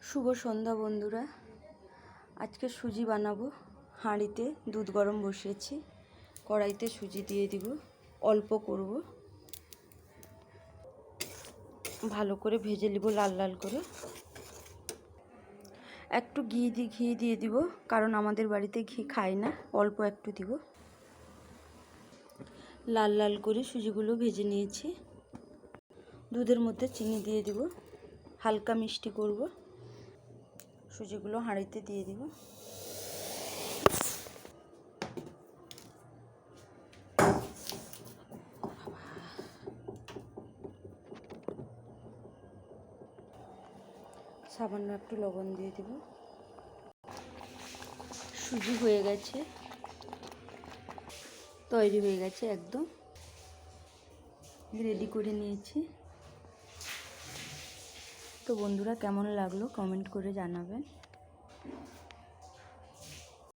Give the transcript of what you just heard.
শুভ সন্ধ্যা বন্ধুরা। আজকে সুজি বানাবো। হাঁড়িতে দুধ গরম বসিয়েছি, কড়াইতে সুজি দিয়ে দিব, অল্প করব, ভালো করে ভেজে নিব লাল লাল করে। একটু ঘি দিয়ে দিব, কারণ আমাদের বাড়িতে ঘি খায় না, অল্প একটু দিব। লাল লাল করে সুজিগুলো ভেজে নিয়েছি। দুধের মধ্যে চিনি দিয়ে দিব, হালকা মিষ্টি করব। সুজিগুলো হাঁড়িতে দিয়ে দিব। সামান্য একটু লবণ দিয়ে দিব। সুজি হয়ে গেছে, তৈরি হয়ে গেছে, একদম রেডি করে নিয়েছি। তো বন্ধুরা, কেমন লাগলো কমেন্ট করে জানাবেন।